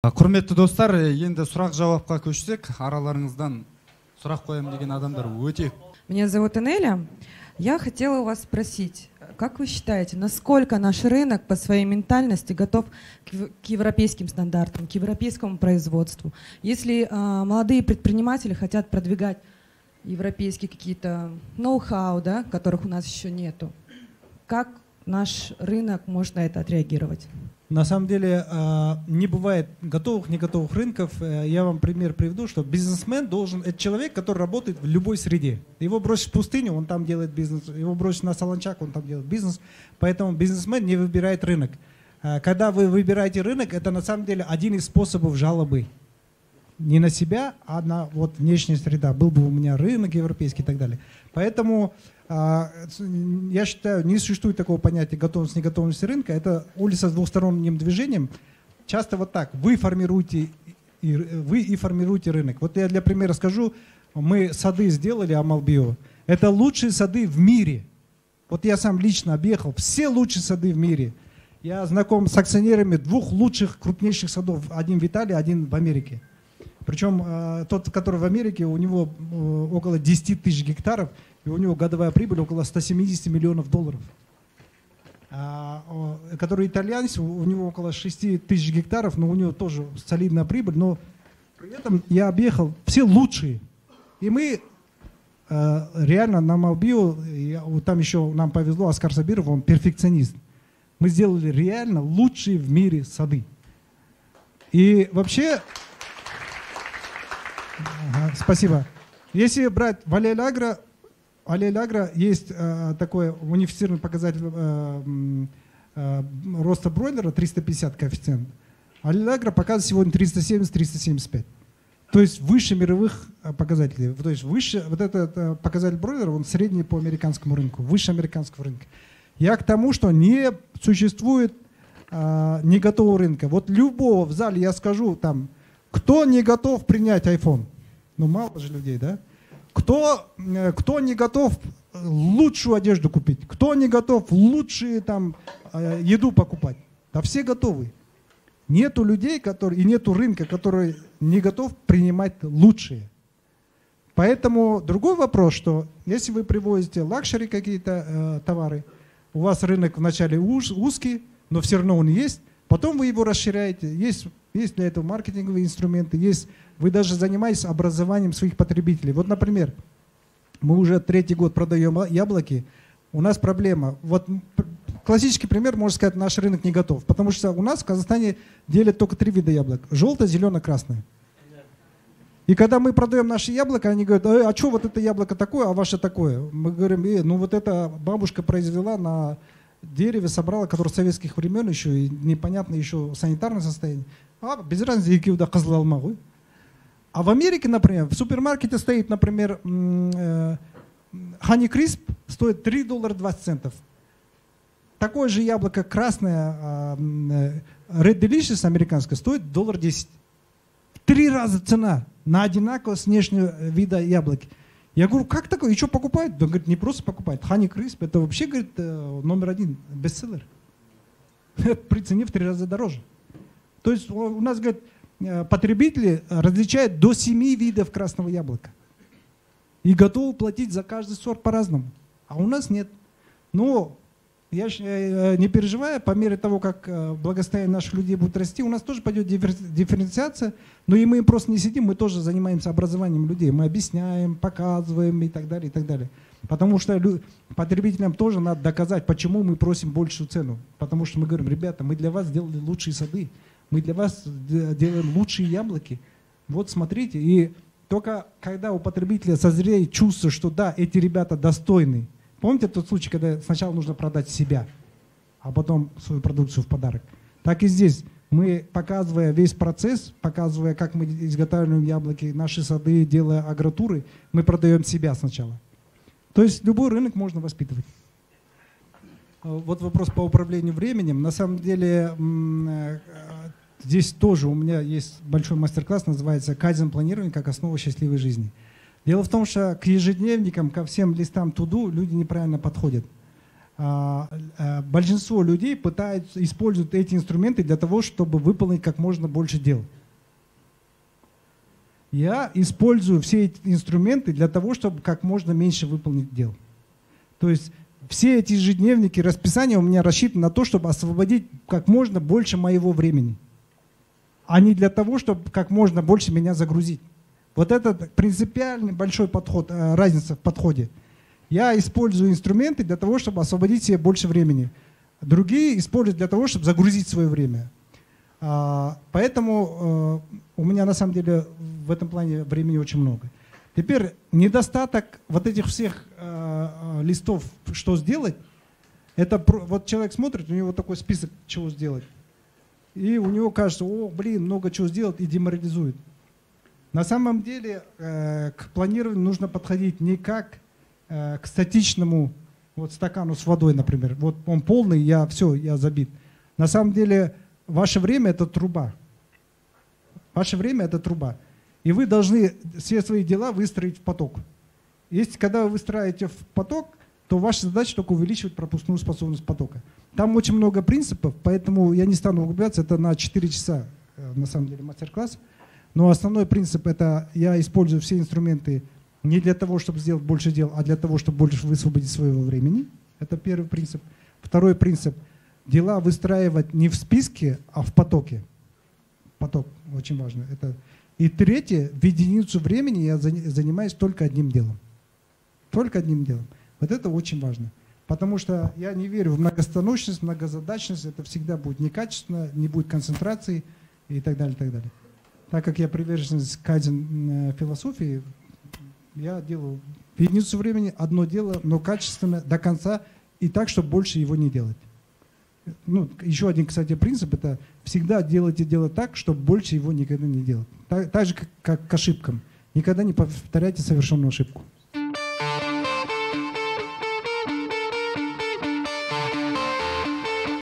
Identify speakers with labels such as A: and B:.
A: Құрметті достар, енді сұрақ жауапқа көшсек, араларыңыздан сұрақ қоям деген адамдар өте.
B: Меня зовут Энеля. Я хотела у вас спросить, как вы считаете, насколько наш рынок по своей ментальности готов к европейским стандартам, к европейскому производству? Если молодые предприниматели хотят продвигать европейские какие-то ноу-хау, да, которых у нас еще нету, как наш рынок может на это отреагировать?
C: На самом деле не бывает готовых, не готовых рынков. Я вам пример приведу, что бизнесмен должен, это человек, который работает в любой среде. Его бросишь в пустыню, он там делает бизнес. Его бросишь на солончак, он там делает бизнес. Поэтому бизнесмен не выбирает рынок. Когда вы выбираете рынок, это на самом деле один из способов жалобы. Не на себя, а на вот внешняя среда. Был бы у меня рынок европейский и так далее. Поэтому я считаю, не существует такого понятия готовность, неготовность рынка. Это улица с двухсторонним движением. Часто вот так. Вы и формируете рынок. Вот я для примера скажу. Мы сады сделали, Амалбио. Это лучшие сады в мире. Вот я сам лично объехал все лучшие сады в мире. Я знаком с акционерами двух лучших, крупнейших садов. Один в Италии, один в Америке. Причем тот, который в Америке, у него около 10 тысяч гектаров, и у него годовая прибыль около 170 миллионов долларов. Который итальянец, у него около 6 тысяч гектаров, но у него тоже солидная прибыль, но при этом я объехал все лучшие. И мы реально на Малбио, там еще нам повезло, Оскар Сабиров, он перфекционист. Мы сделали реально лучшие в мире сады. И вообще... Спасибо. Если брать Вале-Лагра, есть такой унифицированный показатель роста бройлера, 350 коэффициент. Вале-Лагра показывает сегодня 370-375. То есть выше мировых показателей. То есть выше, вот этот показатель бройлера, он средний по американскому рынку, выше американского рынка. Я к тому, что не существует не готового рынка. Вот любого в зале я скажу там, кто не готов принять iPhone? Ну, мало же людей, да? Кто не готов лучшую одежду купить? Кто не готов лучшие там еду покупать? Да все готовы. Нету людей, и нету рынка, который не готов принимать лучшие. Поэтому другой вопрос, что если вы привозите лакшери какие-то товары, у вас рынок вначале узкий, но все равно он есть, потом вы его расширяете. Есть для этого маркетинговые инструменты, вы даже занимаетесь образованием своих потребителей. Вот, например, мы уже 3-й год продаем яблоки, у нас проблема. Вот классический пример, можно сказать, наш рынок не готов, потому что у нас в Казахстане делят только 3 вида яблок: желтое, зеленое, красное. И когда мы продаем наши яблоки, они говорят: а что вот это яблоко такое, а ваше такое? Мы говорим: ну вот это бабушка произвела на дереве, собрала, которое с советских времен еще, и непонятно еще санитарное состояние. Без разницы, якивда козла алмагу. А в Америке, например, в супермаркете стоит, например, Honey Crisp, стоит $3.20. Такое же яблоко красное, Red Delicious американское, стоит $1.10. В 3 раза цена на одинаково с внешнего вида яблоки. Я говорю: как такое? И что покупают? Он говорит: не просто покупают. Honey Crisp — это вообще, говорит, номер 1 бестселлер. При цене в 3 раза дороже. То есть у нас, говорит, потребители различают до 7 видов красного яблока. И готовы платить за каждый сорт по-разному. А у нас нет. Но я не переживаю, по мере того, как благосостояние наших людей будет расти, у нас тоже пойдет дифференциация. Но и мы просто не сидим, мы тоже занимаемся образованием людей. Мы объясняем, показываем и так далее, и так далее. Потому что потребителям тоже надо доказать, почему мы просим большую цену. Потому что мы говорим: ребята, мы для вас сделали лучшие сады. Мы для вас делаем лучшие яблоки. Вот смотрите. И только когда у потребителя созреет чувство, что да, эти ребята достойны. Помните тот случай, когда сначала нужно продать себя, а потом свою продукцию в подарок? Так и здесь. Мы, показывая весь процесс, показывая, как мы изготавливаем яблоки, наши сады, делая агротуры, мы продаем себя сначала. То есть любой рынок можно воспитывать. Вот вопрос по управлению временем. На самом деле здесь тоже у меня есть большой мастер-класс, называется «Кайдзен планирование как основа счастливой жизни». Дело в том, что к ежедневникам, ко всем листам to-do люди неправильно подходят. Большинство людей используют эти инструменты для того, чтобы выполнить как можно больше дел. Я использую все эти инструменты для того, чтобы как можно меньше выполнить дел. То есть все эти ежедневники, расписания у меня рассчитаны на то, чтобы освободить как можно больше моего времени, а не для того, чтобы как можно больше меня загрузить. Вот это принципиальный большой подход, разница в подходе. Я использую инструменты для того, чтобы освободить себе больше времени. Другие используют для того, чтобы загрузить свое время. Поэтому у меня на самом деле в этом плане времени очень много. Теперь недостаток вот этих всех листов, что сделать, это вот человек смотрит, у него такой список, чего сделать. И у него кажется, о, блин, много чего сделать, и деморализует. На самом деле к планированию нужно подходить не как к статичному вот стакану с водой, например. Вот он полный, я забит. На самом деле ваше время — это труба. Ваше время — это труба. И вы должны все свои дела выстроить в поток. Если когда вы выстраиваете в поток, то ваша задача только увеличивать пропускную способность потока. Там очень много принципов, поэтому я не стану углубляться. Это на 4 часа, на самом деле, мастер-класс. Но основной принцип — это я использую все инструменты не для того, чтобы сделать больше дел, а для того, чтобы больше высвободить своего времени. Это первый принцип. Второй принцип — дела выстраивать не в списке, а в потоке. Поток очень важно. И третье, в единицу времени я занимаюсь только одним делом. Только одним делом. Вот это очень важно. Потому что я не верю в многостаночность, многозадачность. Это всегда будет некачественно, не будет концентрации и так далее, и так далее. Так как я приверженец кайдзен философии, я делаю в единицу времени одно дело, но качественно до конца и так, чтобы больше его не делать. Ну, еще один, кстати, принцип — это всегда делайте дело так, чтобы больше его никогда не делать. Так же, как к ошибкам. Никогда не повторяйте совершенную ошибку.